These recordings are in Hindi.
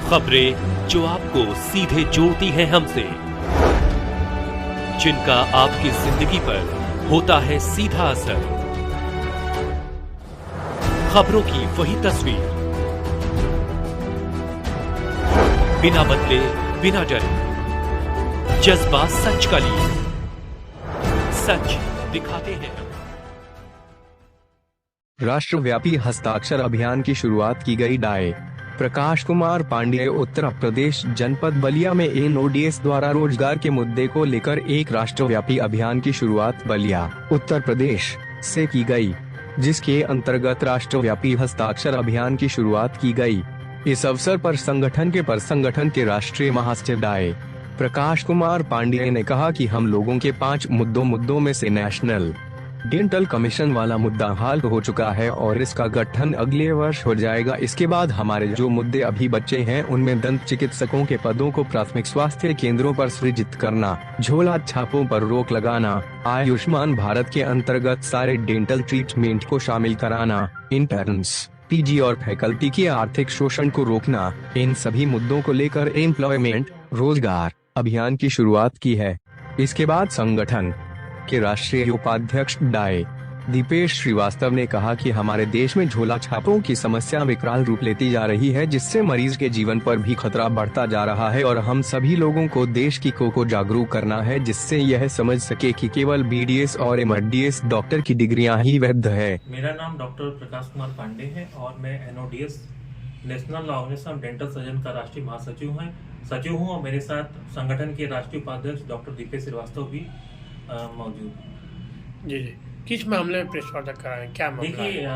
खबरें जो आपको सीधे जोड़ती हैं हमसे, जिनका आपकी जिंदगी पर होता है सीधा असर। खबरों की वही तस्वीर, बिना बदले बिना डरे, जज्बा सच का लिए, सच दिखाते हैं। राष्ट्रव्यापी हस्ताक्षर अभियान की शुरुआत की गई। डाये प्रकाश कुमार पांडेय उत्तर प्रदेश जनपद बलिया में NODS द्वारा रोजगार के मुद्दे को लेकर एक राष्ट्रव्यापी अभियान की शुरुआत बलिया उत्तर प्रदेश से की गई, जिसके अंतर्गत राष्ट्रव्यापी हस्ताक्षर अभियान की शुरुआत की गई। इस अवसर पर संगठन के राष्ट्रीय महासचिव डाये प्रकाश कुमार पांडेय ने कहा कि हम लोगों के 5 मुद्दों में से नेशनल डेंटल कमीशन वाला मुद्दा हल हो चुका है और इसका गठन अगले वर्ष हो जाएगा। इसके बाद हमारे जो मुद्दे अभी बचे हैं उनमें दंत चिकित्सकों के पदों को प्राथमिक स्वास्थ्य केंद्रों पर सृजित करना, झोला छापों पर रोक लगाना, आयुष्मान भारत के अंतर्गत सारे डेंटल ट्रीटमेंट को शामिल कराना, इंटर्न्स, PG और फैकल्टी के आर्थिक शोषण को रोकना, इन सभी मुद्दों को लेकर एम्प्लॉयमेंट रोजगार अभियान की शुरुआत की है। इसके बाद संगठन के राष्ट्रीय उपाध्यक्ष डाये दीपेश श्रीवास्तव ने कहा कि हमारे देश में झोला छापों की समस्या विकराल रूप लेती जा रही है, जिससे मरीज के जीवन पर भी खतरा बढ़ता जा रहा है और हम सभी लोगों को देश की को जागरूक करना है, जिससे यह समझ सके कि केवल BDS और MDS डॉक्टर की डिग्रियां ही वैध है। मेरा नाम डॉक्टर प्रकाश कुमार पांडे है और मैं NODS national organisation of dental surgeon का राष्ट्रीय महासचिव हूँ और मेरे साथ संगठन के राष्ट्रीय उपाध्यक्ष डॉक्टर दीपेश श्रीवास्तव भी मौजूद। जी, किस मामले में प्रेस वार्ता कराएं, क्या मामला है? देखिए,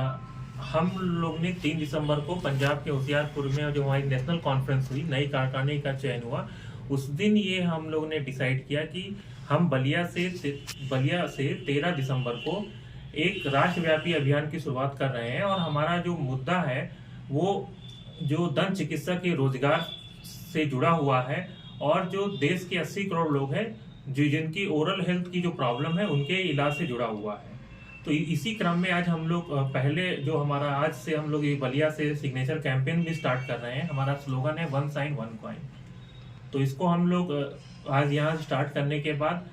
हम लोग ने 3 दिसंबर को पंजाब के होशियारपुर में जो हमारी नेशनल कॉन्फ्रेंस हुई, नई कारखाने का चयन हुआ, उस दिन ये हम लोग ने डिसाइड किया कि हम बलिया से 13 दिसंबर को एक राष्ट्रव्यापी अभियान की शुरुआत कर रहे हैं और हमारा जो मुद्दा है वो जो दंत चिकित्सक के रोजगार से जुड़ा हुआ है और जो देश के 80 करोड़ लोग हैं जिनकी ओरल हेल्थ की जो प्रॉब्लम है उनके इलाज से जुड़ा हुआ है। तो इसी क्रम में आज हम लोग पहले जो हमारा आज से हम लोग ये बलिया से सिग्नेचर कैंपेन भी स्टार्ट कर रहे हैं। हमारा स्लोगन है 1 साइन 1 कॉइन। तो इसको हम लोग आज यहाँ स्टार्ट करने के बाद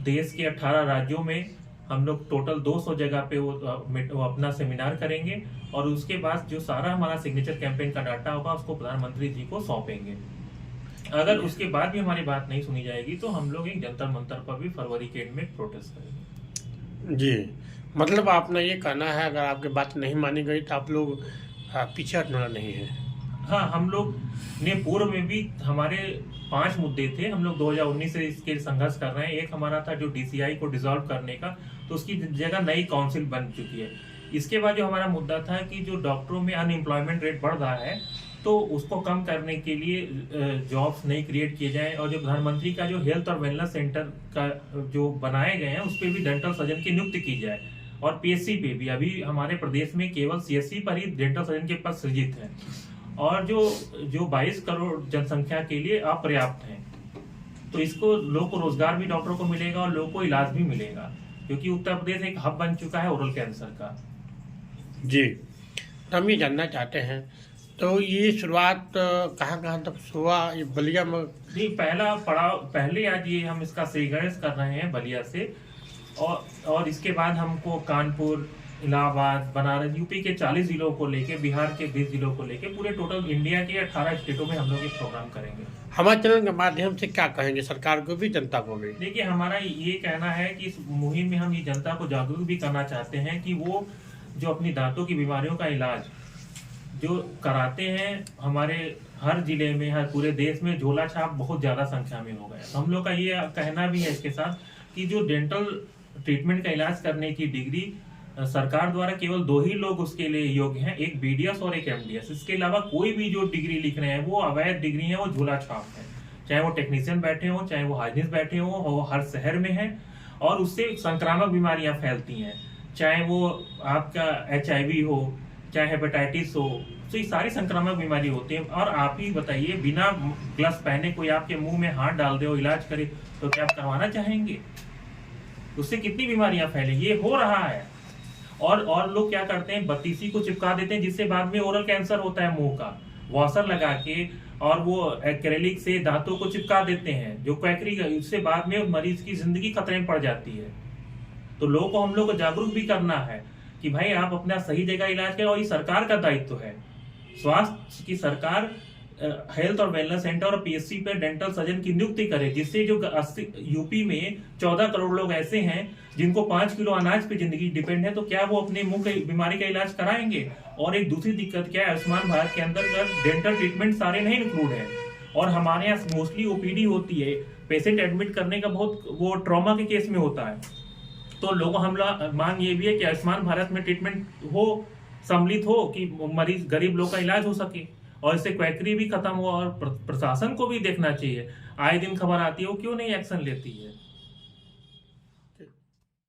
देश के 18 राज्यों में हम लोग टोटल 200 जगह पे वो अपना सेमिनार करेंगे और उसके बाद जो सारा हमारा सिग्नेचर कैंपेन का डाटा होगा उसको प्रधानमंत्री जी को सौंपेंगे। अगर उसके बाद भी हमारी बात नहीं सुनी जाएगी तो हम लोग एक जंतर मंतर पर भी फरवरी के एंड में प्रोटेस्ट करेंगे। जी, मतलब आपने ये कहना है अगर आपकी बात नहीं मानी गई तो आप लोग पीछे हटना नहीं है? हाँ, हम लोग ने पूर्व में भी हमारे 5 मुद्दे थे। हम लोग 2019 से इसके संघर्ष कर रहे हैं। एक हमारा था जो DCI को डिसॉल्व करने का, तो उसकी जगह नई काउंसिल बन चुकी है। इसके बाद जो हमारा मुद्दा था कि जो डॉक्टरों में अनएम्प्लॉयमेंट रेट बढ़ रहा है तो उसको कम करने के लिए जॉब्स नहीं क्रिएट किए जाए और जो प्रधानमंत्री का जो हेल्थ और वेलनेस सेंटर का जो बनाए गए हैं उस पर भी डेंटल सर्जन की नियुक्ति की जाए और PSC पे भी। अभी हमारे प्रदेश में केवल CSC पर ही डेंटल सर्जन के पद सृजित हैं और जो 22 करोड़ जनसंख्या के लिए अपर्याप्त है। तो इसको लोगों को रोजगार भी डॉक्टरों को मिलेगा और लोगों को इलाज भी मिलेगा, क्योंकि उत्तर प्रदेश एक हब बन चुका है ओरल कैंसर का। जी, तो हम ये जानना चाहते हैं तो ये शुरुआत कहाँ तक हुआ? ये बलिया में नहीं, पहला पड़ाव पहले आज ये हम इसका श्रीगणेश कर रहे हैं बलिया से और इसके बाद हमको कानपुर, इलाहाबाद, बनारस, UP के 40 जिलों को लेके, बिहार के 20 जिलों को लेके पूरे टोटल इंडिया के 18 स्टेटों में हम लोग एक प्रोग्राम करेंगे। हमारे चैनल के माध्यम से क्या कहेंगे सरकार को भी जनता को भी? देखिए, हमारा ये कहना है कि इस मुहिम में हम ये जनता को जागरूक भी करना चाहते हैं कि वो जो अपनी दांतों की बीमारियों का इलाज जो कराते हैं, हमारे हर जिले में, हर पूरे देश में झोला छाप बहुत ज्यादा संख्या में हो गया। तो हम लोग का ये कहना भी है इसके साथ कि जो डेंटल ट्रीटमेंट का इलाज करने की डिग्री सरकार द्वारा केवल 2 ही लोग उसके लिए योग्य हैं, एक BDS और एक MDS। इसके अलावा कोई भी जो डिग्री लिख रहे हैं वो अवैध डिग्री है, वो झोला छाप है। चाहे वो टेक्नीशियन बैठे हो, चाहे वो हाइजीनिस्ट बैठे हो, वो हर शहर में है और उससे संक्रामक बीमारियां फैलती हैं। चाहे वो आपका HIV हो, चाहे हेपेटाइटिस हो, तो ये सारी संक्रामक बीमारी होती है। और आप ही बताइए, बिना ग्लव्स पहने कोई आपके मुंह में हाथ डाल दे और इलाज करे तो क्या आप करवाना चाहेंगे? उससे कितनी बीमारियां फैलेंगी? ये हो रहा है। और लोग क्या करते हैं, बत्तीसी को चिपका देते हैं जिससे बाद में ओरल कैंसर होता है मुंह का। वॉशर लगा के और वो एक्रेलिक से दांतों को चिपका देते हैं, जो क्वैकरी उससे बाद में मरीज की जिंदगी खतरे में पड़ जाती है। तो लोगों को हम लोग को जागरूक भी करना है कि भाई आप अपना सही जगह इलाज करें, और ये सरकार का दायित्व है। स्वास्थ्य की सरकार हेल्थ और वेलनेस सेंटर और पीएचसी पे डेंटल सर्जन की नियुक्ति करे, जिससे जो यूपी में 14 करोड़ लोग ऐसे हैं जिनको 5 किलो अनाज पे जिंदगी डिपेंड है, तो क्या वो अपने मुंह की बीमारी का इलाज कराएंगे? और एक दूसरी दिक्कत क्या है, आयुष्मान भारत के अंदर डेंटल ट्रीटमेंट सारे नहीं इंक्लूड है, और हमारे यहाँ मोस्टली ओपीडी होती है, पेशेंट एडमिट करने का बहुत वो ट्रॉमा के केस में होता है। तो लोगों हम लोग मांग ये भी है कि आयुष्मान भारत में ट्रीटमेंट हो, सम्मिलित हो, कि मरीज गरीब लोग का इलाज हो सके और इससे क्वैकरी भी खत्म हो। और प्रशासन को भी देखना चाहिए, आए दिन खबर आती है वो क्यों नहीं एक्शन लेती है।